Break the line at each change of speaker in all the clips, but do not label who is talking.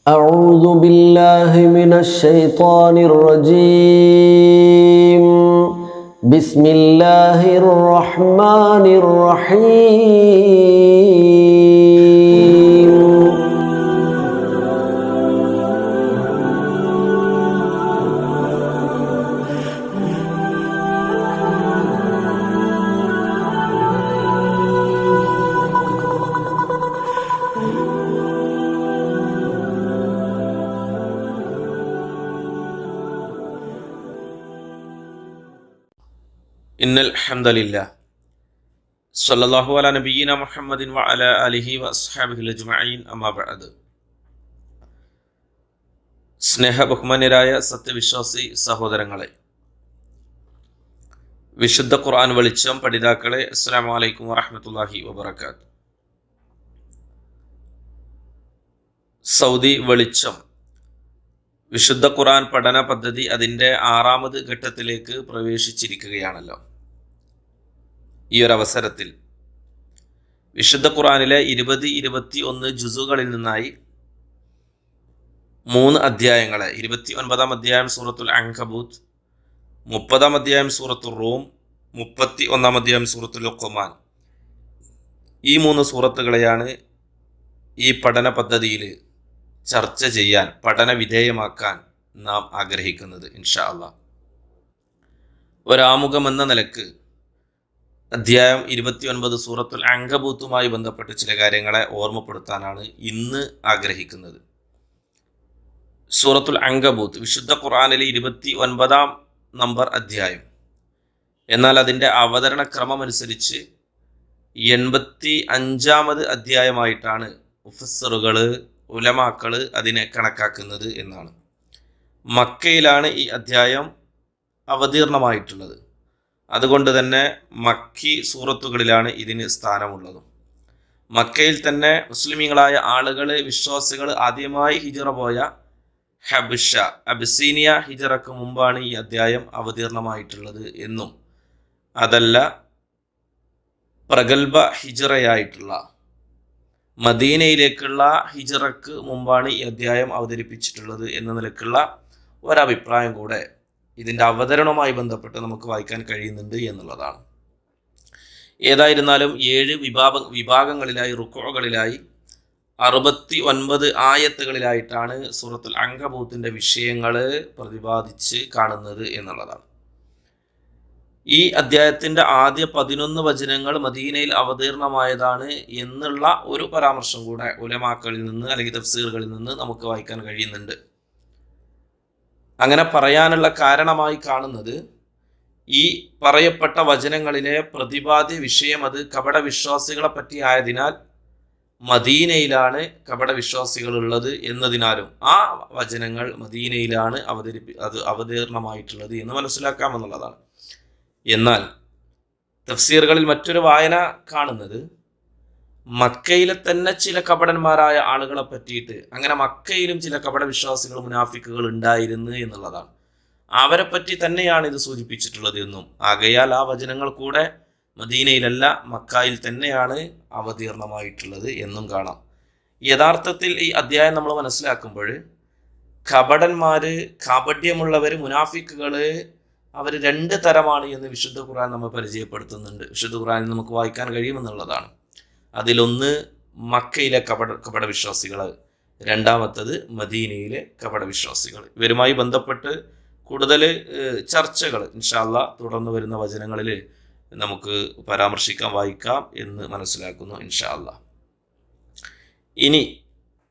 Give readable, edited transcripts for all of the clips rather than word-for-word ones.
أعوذ بالله من الشيطان الرجيم. بسم الله الرحمن الرحيم.
ഇന്നൽ ഹംദലില്ലാഹ് സ്വല്ലല്ലാഹു അലാ നബിയ്യിന മുഹമ്മദിൻ വഅലാ ആലിഹി വഅസ്ഹാബിഹി അജ്മഈൻ അമ്മാ ബഅദ്. സ്നേഹ ബഹുമാന്യരായ സത്യവിശ്വാസി സഹോദരങ്ങളെ, വിശുദ്ധ ഖുർആൻ വെളിച്ചം പഠിതാക്കളെ, അസ്സലാമു അലൈക്കും വറഹ്മത്തുള്ളാഹി വബറകാതുഹു. സൗദി വെളിച്ചം വിശുദ്ധ ഖുർആൻ പഠന പദ്ധതി അതിൻ്റെ 6ാമത് ഘട്ടത്തിലേക്ക് പ്രവേശിച്ചിരിക്കുകയാണല്ലോ. ഈ ഒരു അവസരത്തിൽ വിശുദ്ധ ഖുർആനിലെ 20-21 ജുസുകളിൽ നിന്നായി 3 അധ്യായങ്ങളെ, 29-ാം അധ്യായം സൂറത്തുൽ അൻകബൂത്ത്, 30-ാം അധ്യായം സൂറത്തുൽ റൂം, 31-ാം അധ്യായം സൂറത്തുൽ ലുഖ്മാൻ, ഈ 3 സൂറത്തുകളെയാണ് ഈ പഠന പദ്ധതിയിൽ ചർച്ച ചെയ്യാൻ, പഠന വിധേയമാക്കാൻ നാം ആഗ്രഹിക്കുന്നത് ഇൻഷാ അല്ലാഹ്. ഒരാമുഖം എന്ന നിലക്ക് അധ്യായം 29 സൂറത്തുൽ അൻകബൂത്തുമായി ബന്ധപ്പെട്ട് ചില കാര്യങ്ങളെ ഓർമ്മപ്പെടുത്താനാണ് ഇന്ന് ആഗ്രഹിക്കുന്നത്. സൂറത്തുൽ അൻകബൂത്ത് വിശുദ്ധ ഖുർആനിലെ 29-ാം നമ്പർ അധ്യായം. എന്നാൽ അതിൻ്റെ അവതരണ ക്രമം അനുസരിച്ച് 85-ാമത് അധ്യായമായിട്ടാണ് മുഫസ്സിറുകൾ, ഉലമാക്കൾ അതിനെ കണക്കാക്കുന്നത് എന്നാണ്. മക്കയിലാണ് ഈ അധ്യായം അവതീർണമായിട്ടുള്ളത്. അതുകൊണ്ട് തന്നെ മക്കി സൂറത്തുകളിലാണ് ഇതിന് സ്ഥാനമുള്ളതും. മക്കയിൽ തന്നെ മുസ്ലിമീങ്ങളായ ആളുകൾ, വിശ്വാസികൾ ആദ്യമായി ഹിജറ പോയ ഹബിഷ, അബിസീനിയ ഹിജറക്ക് മുമ്പാണ് ഈ അധ്യായം അവതീർണമായിട്ടുള്ളത് എന്നും, അതല്ല പ്രഗൽഭ ഹിജറയായിട്ടുള്ള മദീനയിലേക്കുള്ള ഹിജറക്ക് മുമ്പാണ് ഈ അധ്യായം അവതരിപ്പിച്ചിട്ടുള്ളത് എന്ന നിലക്കുള്ള ഒരഭിപ്രായം കൂടെ ഇതിൻ്റെ അവതരണവുമായി ബന്ധപ്പെട്ട് നമുക്ക് വായിക്കാൻ കഴിയുന്നുണ്ട് എന്നുള്ളതാണ്. ഏതായിരുന്നാലും 7 വിഭാഗങ്ങളിലായി, റുക്അകളിലായി 69 ആയത്തുകളിലായിട്ടാണ് സൂറത്തുൽ അൻകബൂത്തിന്റെ വിഷയങ്ങൾ പ്രതിപാദിച്ച് കാണുന്നത് എന്നുള്ളതാണ്. ഈ അധ്യായത്തിന്റെ ആദ്യ 11 വചനങ്ങൾ മദീനയിൽ അവതീർണമായതാണ് എന്നുള്ള ഒരു പരാമർശം കൂടെ ഉലമാക്കളിൽ നിന്ന് അല്ലെങ്കിൽ തഫ്സീറുകളിൽ നിന്ന് നമുക്ക് വായിക്കാൻ കഴിയുന്നുണ്ട്. അങ്ങനെ പറയാനുള്ള കാരണമായി കാണുന്നത്, ഈ പറയപ്പെട്ട വചനങ്ങളിലെ പ്രതിപാദ്യ വിഷയം അത് കപട വിശ്വാസികളെ പറ്റി ആയതിനാൽ മദീനയിലാണ് കപട വിശ്വാസികൾ ഉള്ളത് എന്നതിനാലും ആ വചനങ്ങൾ മദീനയിലാണ് അവതീർണമായിട്ടുള്ളത് എന്ന് മനസ്സിലാക്കാമെന്നുള്ളതാണ്. എന്നാൽ തഫ്സീറുകളിൽ മറ്റൊരു വായന കാണുന്നത്, മക്കയിലെ തന്നെ ചില കപടന്മാരായ ആളുകളെ പറ്റിയിട്ട്, അങ്ങനെ മക്കയിലും ചില കപട വിശ്വാസികൾ, മുനാഫിക്കുകൾ ഉണ്ടായിരുന്നു എന്നുള്ളതാണ്. അവരെ പറ്റി തന്നെയാണ് ഇത് സൂചിപ്പിച്ചിട്ടുള്ളത് എന്നും, ആകയാൽ ആ വചനങ്ങൾ കൂടെ മദീനയിലല്ല മക്കയിൽ തന്നെയാണ് അവതീർണമായിട്ടുള്ളത് എന്നും കാണാം. യഥാർത്ഥത്തിൽ ഈ അധ്യായം നമ്മൾ മനസ്സിലാക്കുമ്പോൾ കപടന്മാര്, കാപട്യമുള്ളവർ, മുനാഫിക്കുകൾ, അവർ 2 തരമാണ് എന്ന് വിശുദ്ധ ഖുർആൻ നമ്മൾ പരിചയപ്പെടുത്തുന്നുണ്ട്. വിശുദ്ധ ഖുർആനിൽ നമുക്ക് വായിക്കാൻ കഴിയുമെന്നുള്ളതാണ്. അതിലൊന്ന് മക്കയിലെ കപട വിശ്വാസികൾ, രണ്ടാമത്തത് മദീനയിലെ കപട വിശ്വാസികൾ. ഇവരുമായി ബന്ധപ്പെട്ട് കൂടുതൽ ചർച്ചകൾ ഇൻഷാ അല്ലാഹ് തുടർന്ന് വരുന്ന വചനങ്ങളിൽ നമുക്ക് പരാമർശിക്കാം, വായിക്കാം എന്ന് മനസ്സിലാക്കുന്നു ഇൻഷാ അല്ലാഹ്. ഇനി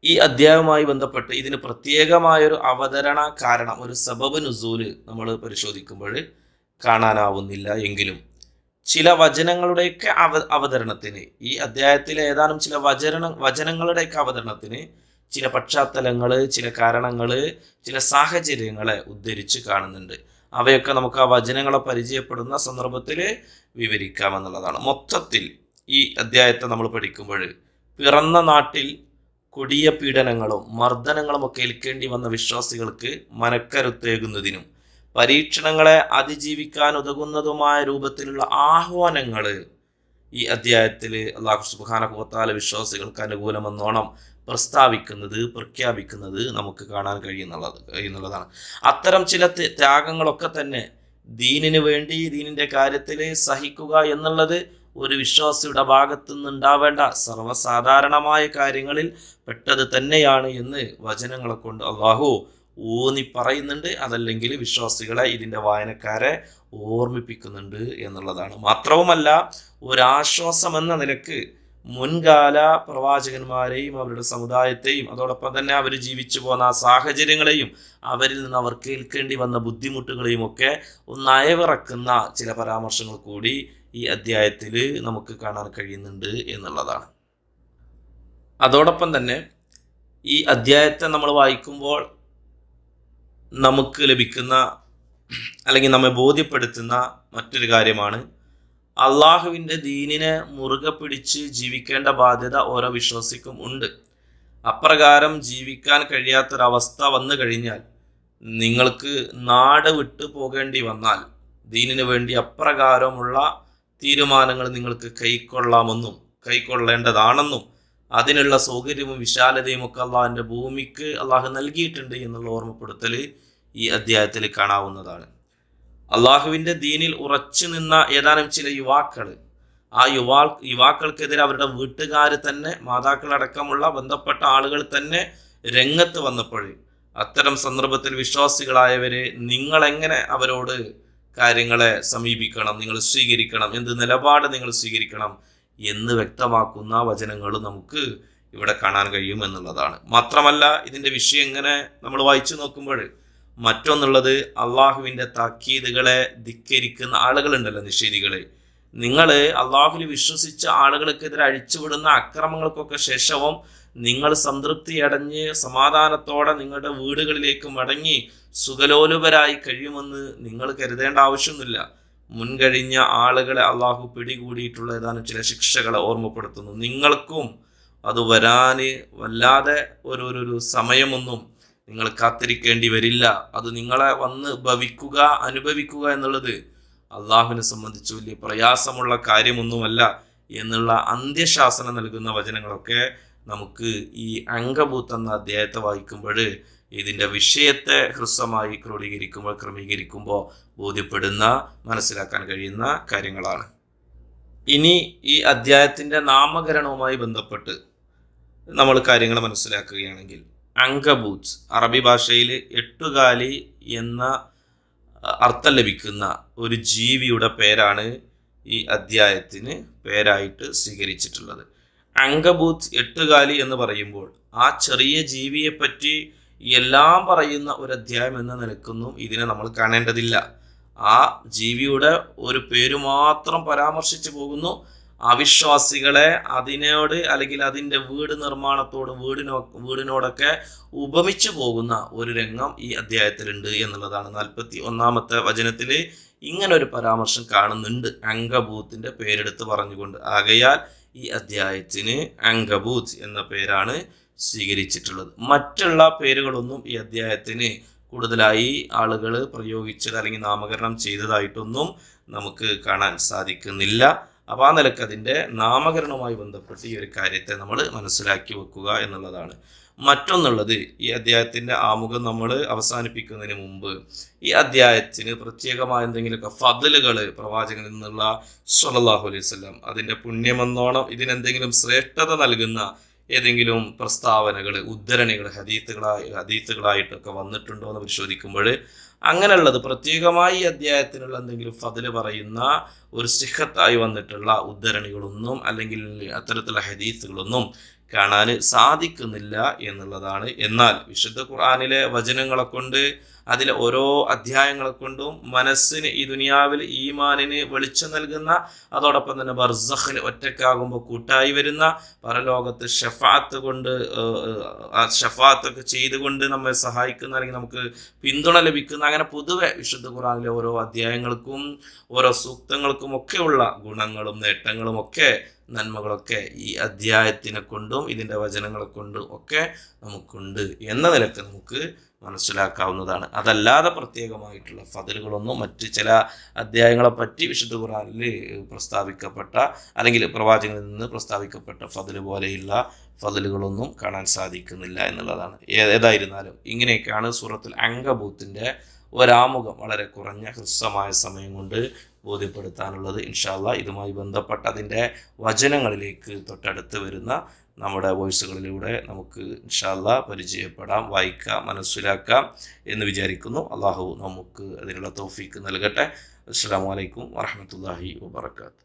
ഈ അധ്യായവുമായി ബന്ധപ്പെട്ട് ഇതിന് പ്രത്യേകമായൊരു അവതരണ കാരണം, ഒരു സബബ് നുസൂല് നമ്മൾ പരിശോധിക്കുമ്പോൾ കാണാനാവുന്നില്ല. എങ്കിലും ചില വചനങ്ങളുടെയൊക്കെ അവതരണത്തിന്, ഈ അധ്യായത്തിലെ ഏതാനും ചില വചനങ്ങളുടെയൊക്കെ അവതരണത്തിന് ചില പശ്ചാത്തലങ്ങൾ, ചില കാരണങ്ങൾ, ചില സാഹചര്യങ്ങളെ ഉദ്ധരിച്ച് കാണുന്നുണ്ട്. അവയൊക്കെ നമുക്ക് ആ വചനങ്ങളെ പരിചയപ്പെടുന്ന സന്ദർഭത്തിൽ വിവരിക്കാമെന്നുള്ളതാണ്. മൊത്തത്തിൽ ഈ അധ്യായത്തെ നമ്മൾ പഠിക്കുമ്പോൾ പിറന്ന നാട്ടിൽ കൊടിയ പീഡനങ്ങളും മർദ്ദനങ്ങളും ഒക്കെ ഏൽക്കേണ്ടി വന്ന വിശ്വാസികൾക്ക് മനക്കരുത്തേകുന്നതിനും പരീക്ഷണങ്ങളെ അതിജീവിക്കാൻ ഉതകുന്നതുമായ രൂപത്തിലുള്ള ആഹ്വാനങ്ങൾ ഈ അധ്യായത്തിൽ അല്ലാഹു സുബ്ഹാനഹു വ തആല വിശ്വാസികൾക്ക് അനുകൂലമെന്നോണം പ്രഖ്യാപിക്കുന്നത് നമുക്ക് കാണാൻ കഴിയുന്നതാണ്. അത്തരം ചില ത്യാഗങ്ങളൊക്കെ തന്നെ ദീനിന് വേണ്ടി, ദീനിൻ്റെ കാര്യത്തിൽ സഹിക്കുക എന്നുള്ളത് ഒരു വിശ്വാസിയുടെ ഭാഗത്തു നിന്നുണ്ടാവേണ്ട സർവ്വസാധാരണമായ കാര്യങ്ങളിൽ പെട്ടത് തന്നെയാണ് എന്ന് വചനങ്ങളെ കൊണ്ട് അള്ളാഹു ഊന്നി പറയുന്നുണ്ട്. അതല്ലെങ്കിൽ വിശ്വാസികളെ, ഇതിൻ്റെ വായനക്കാരെ ഓർമ്മിപ്പിക്കുന്നുണ്ട് എന്നുള്ളതാണ്. മാത്രവുമല്ല, ഒരാശ്വാസം എന്ന നിലക്ക് മുൻകാല പ്രവാചകന്മാരെയും അവരുടെ സമുദായത്തെയും അതോടൊപ്പം തന്നെ അവർ ജീവിച്ചു പോന്ന ആ സാഹചര്യങ്ങളെയും അവരിൽ നിന്ന് അവർ കേൾക്കേണ്ടി വന്ന ബുദ്ധിമുട്ടുകളെയും ഒക്കെ ഒന്ന് അയവിറക്കുന്ന ചില പരാമർശങ്ങൾ കൂടി ഈ അധ്യായത്തിൽ നമുക്ക് കാണാൻ കഴിയുന്നുണ്ട് എന്നുള്ളതാണ്. അതോടൊപ്പം തന്നെ ഈ അധ്യായത്തെ നമ്മൾ വായിക്കുമ്പോൾ നമുക്ക് ലഭിക്കുന്ന അല്ലെങ്കിൽ നമ്മെ ബോധ്യപ്പെടുത്തുന്ന മറ്റൊരു കാര്യമാണ്, അള്ളാഹുവിൻ്റെ ദീനിനെ മുറുകെ പിടിച്ച് ജീവിക്കേണ്ട ബാധ്യത ഓരോ വിശ്വാസിക്കും ഉണ്ട്. അപ്രകാരം ജീവിക്കാൻ കഴിയാത്തൊരവസ്ഥ വന്നു കഴിഞ്ഞാൽ, നിങ്ങൾക്ക് നാട് വിട്ടു പോകേണ്ടി വന്നാൽ, ദീനിന് വേണ്ടി അപ്രകാരമുള്ള തീരുമാനങ്ങൾ നിങ്ങൾക്ക് കൈക്കൊള്ളേണ്ടതാണെന്നും അതിനുള്ള സൗകര്യവും വിശാലതയും ഒക്കെ അള്ളാഹുവിൻ്റെ ഭൂമിക്ക് അള്ളാഹു നൽകിയിട്ടുണ്ട് എന്നുള്ള ഓർമ്മപ്പെടുത്തൽ ഈ അധ്യായത്തിൽ കാണാവുന്നതാണ്. അള്ളാഹുവിൻ്റെ ദീനിൽ ഉറച്ചു നിന്ന ഏതാനും ചില യുവാക്കൾ, ആ യുവാക്കൾക്കെതിരെ അവരുടെ വീട്ടുകാർ തന്നെ, മാതാക്കളടക്കമുള്ള ബന്ധപ്പെട്ട ആളുകൾ തന്നെ രംഗത്ത് വന്നപ്പോൾ, അത്തരം സന്ദർഭത്തിൽ വിശ്വാസികളായവരെ നിങ്ങളെങ്ങനെ അവരോട് കാര്യങ്ങളെ സമീപിക്കണം, നിങ്ങൾ സ്വീകരിക്കണം, എന്ത് നിലപാട് നിങ്ങൾ സ്വീകരിക്കണം എന്ന് വ്യക്തമാക്കുന്ന വചനങ്ങൾ നമുക്ക് ഇവിടെ കാണാൻ കഴിയും എന്നുള്ളതാണ്. മാത്രമല്ല, ഇതിൻ്റെ വിഷയം എങ്ങനെ നമ്മൾ വായിച്ചു നോക്കുമ്പോൾ മറ്റൊന്നുള്ളത്, അള്ളാഹുവിൻ്റെ താക്കീതുകളെ ധിക്കരിക്കുന്ന ആളുകളുണ്ടല്ലോ, നിഷേധികളെ. നിങ്ങൾ അള്ളാഹുവിൽ വിശ്വസിച്ച ആളുകൾക്കെതിരെ അഴിച്ചുവിടുന്ന അക്രമങ്ങൾക്കൊക്കെ ശേഷവും നിങ്ങൾ സംതൃപ്തി അടഞ്ഞ് സമാധാനത്തോടെ നിങ്ങളുടെ വീടുകളിലേക്ക് മടങ്ങി സുഖലോലുപരായി കഴിയുമെന്ന് നിങ്ങൾ കരുതേണ്ട ആവശ്യമൊന്നുമില്ല. മുൻകഴിഞ്ഞ ആളുകളെ അള്ളാഹു പിടികൂടിയിട്ടുള്ള ഏതാനും ചില ശിക്ഷകളെ ഓർമ്മപ്പെടുത്തുന്നു. നിങ്ങൾക്കും അത് വരാൻ വല്ലാതെ ഒരു സമയമൊന്നും നിങ്ങൾ കാത്തിരിക്കേണ്ടി വരില്ല. അത് നിങ്ങളെ വന്ന് അനുഭവിക്കുക എന്നുള്ളത് അള്ളാഹുവിനെ സംബന്ധിച്ച് വലിയ പ്രയാസമുള്ള കാര്യമൊന്നുമല്ല എന്നുള്ള അന്ത്യശാസനം നൽകുന്ന വചനങ്ങളൊക്കെ നമുക്ക് ഈ അങ്കബൂത്ത് എന്ന അധ്യായത്തെ വായിക്കുമ്പോൾ, ഇതിൻ്റെ വിഷയത്തെ ഹ്രസ്വമായി ക്രമീകരിക്കുമ്പോൾ ബോധ്യപ്പെടുന്ന, മനസ്സിലാക്കാൻ കഴിയുന്ന കാര്യങ്ങളാണ്. ഇനി ഈ അധ്യായത്തിൻ്റെ നാമകരണവുമായി ബന്ധപ്പെട്ട് നമ്മൾ കാര്യങ്ങൾ മനസ്സിലാക്കുകയാണെങ്കിൽ, അങ്കബൂത്ത് അറബി ഭാഷയിൽ എട്ടുകാലി എന്ന അർത്ഥം ലഭിക്കുന്ന ഒരു ജീവിയുടെ പേരാണ് ഈ അധ്യായത്തിന് പേരായിട്ട് സ്വീകരിച്ചിട്ടുള്ളത്. അങ്കബൂത്ത്, എട്ടുകാലി എന്ന് പറയുമ്പോൾ ആ ചെറിയ ജീവിയെപ്പറ്റി എല്ലാം പറയുന്ന ഒരു അധ്യായം എന്ന നിലക്കൊന്നും ഇതിനെ നമ്മൾ കാണേണ്ടതില്ല. ആ ജീവിയുടെ ഒരു പേര് മാത്രം പരാമർശിച്ചു പോകുന്നു. അവിശ്വാസികളെ അതിനോട് അല്ലെങ്കിൽ അതിൻ്റെ വീടിനോടൊക്കെ ഉപമിച്ചു പോകുന്ന ഒരു രംഗം ഈ അധ്യായത്തിലുണ്ട് എന്നുള്ളതാണ്. 41-ാമത്തെ വചനത്തിൽ ഇങ്ങനൊരു പരാമർശം കാണുന്നുണ്ട്, അങ്കബൂത്തിൻ്റെ പേരെടുത്ത് പറഞ്ഞുകൊണ്ട്. ആകയാൽ ഈ അധ്യായത്തിന് അങ്കബൂത്ത് എന്ന പേരാണ് സ്വീകരിച്ചിട്ടുള്ളത്. മറ്റുള്ള പേരുകളൊന്നും ഈ അധ്യായത്തിന് കൂടുതലായി ആളുകൾ പ്രയോഗിച്ചത് അല്ലെങ്കിൽ നാമകരണം ചെയ്തതായിട്ടൊന്നും നമുക്ക് കാണാൻ സാധിക്കുന്നില്ല. അപ്പോൾ ആ നിലക്ക് അതിൻ്റെ നാമകരണവുമായി ബന്ധപ്പെട്ട് ഈ ഒരു കാര്യത്തെ നമ്മൾ മനസ്സിലാക്കി വെക്കുക എന്നുള്ളതാണ്. മറ്റൊന്നുള്ളത്, ഈ അധ്യായത്തിൻ്റെ ആമുഖം നമ്മൾ അവസാനിപ്പിക്കുന്നതിന് മുമ്പ് ഈ അധ്യായത്തിന് പ്രത്യേകമായ എന്തെങ്കിലുമൊക്കെ ഫദ്ലുകൾ പ്രവാചകനിൽ നിന്നുള്ള സ്വല്ലല്ലാഹു അലൈഹി വസല്ലം അതിൻ്റെ പുണ്യമെന്നോണം ഇതിനെന്തെങ്കിലും ശ്രേഷ്ഠത നൽകുന്ന ഏതെങ്കിലും പ്രസ്താവനകൾ, ഉദ്ധരണികൾ, ഹദീത്തുകളായിട്ടൊക്കെ വന്നിട്ടുണ്ടോ എന്ന് പരിശോധിക്കുമ്പോൾ അങ്ങനെയുള്ളത് പ്രത്യേകമായി അധ്യായത്തിനുള്ള എന്തെങ്കിലും ഫദ്ല് പറയുന്ന ഒരു സിഹത്തായി വന്നിട്ടുള്ള ഉദ്ധരണികളൊന്നും അല്ലെങ്കിൽ അത്തരത്തിലുള്ള ഹദീത്തുകളൊന്നും കാണാൻ സാധിക്കുന്നില്ല എന്നുള്ളതാണ്. എന്നാൽ വിശുദ്ധ ഖുർആനിലെ വചനങ്ങളെ കൊണ്ട്, അതിലെ ഓരോ അധ്യായങ്ങളെ കൊണ്ടും മനസ്സിന് ഈ ദുനിയാവിൽ ഈമാനിന് വെളിച്ചം നൽകുന്ന, അതോടൊപ്പം തന്നെ ബർസഖിൽ ഒറ്റക്കാകുമ്പോൾ കൂട്ടായി വരുന്ന, പരലോകത്ത് ഷഫാത്തൊക്കെ ചെയ്തുകൊണ്ട് നമ്മെ സഹായിക്കുന്ന അല്ലെങ്കിൽ നമുക്ക് പിന്തുണ ലഭിക്കുന്ന, അങ്ങനെ പൊതുവെ വിശുദ്ധ ഖുർആനിലെ ഓരോ അധ്യായങ്ങൾക്കും ഓരോ സൂക്തങ്ങൾക്കും ഒക്കെയുള്ള ഗുണങ്ങളും നേട്ടങ്ങളും ഒക്കെ നന്മകളൊക്കെ ഈ അധ്യായത്തിനെ കൊണ്ടും ഇതിൻ്റെ വചനങ്ങളെ കൊണ്ടും ഒക്കെ നമുക്കുണ്ട് എന്ന നിലക്ക് നമുക്ക് മനസ്സിലാക്കാവുന്നതാണ്. അതല്ലാതെ പ്രത്യേകമായിട്ടുള്ള ഫദലുകളൊന്നും മറ്റ് ചില അധ്യായങ്ങളെപ്പറ്റി വിശുദ്ധ ഖുർആനിൽ പ്രസ്താവിക്കപ്പെട്ട അല്ലെങ്കിൽ പ്രവാചകനിൽ നിന്ന് പ്രസ്താവിക്കപ്പെട്ട ഫദല് പോലെയുള്ള ഫദലുകളൊന്നും കാണാൻ സാധിക്കുന്നില്ല എന്നുള്ളതാണ്. ഏതായിരുന്നാലും ഇങ്ങനെയൊക്കെയാണ് സൂറത്തുൽ അൻകബൂത്തിൻ്റെ ഒരാമുഖം വളരെ കുറഞ്ഞ ഹ്രസ്വമായ സമയം കൊണ്ട് ബോധ്യപ്പെടുത്താനുള്ളത്. ഇൻഷാ അല്ലാഹ് ഇതുമായി ബന്ധപ്പെട്ട അതിൻ്റെ വചനങ്ങളിലേക്ക് തൊട്ടടുത്ത് വരുന്ന നമ്മുടെ വോയിസുകളിലൂടെ നമുക്ക് ഇൻഷാ അല്ലാഹ് പരിചയപ്പെടാം, വായിക്കാം, മനസ്സിലാക്കാം എന്ന് വിചാരിക്കുന്നു. അള്ളാഹു നമുക്ക് അതിനുള്ള തൗഫീക്ക് നൽകട്ടെ. അസ്സലാമു അലൈക്കും വറഹ്മത്തുള്ളാഹി വബറകാതുഹു.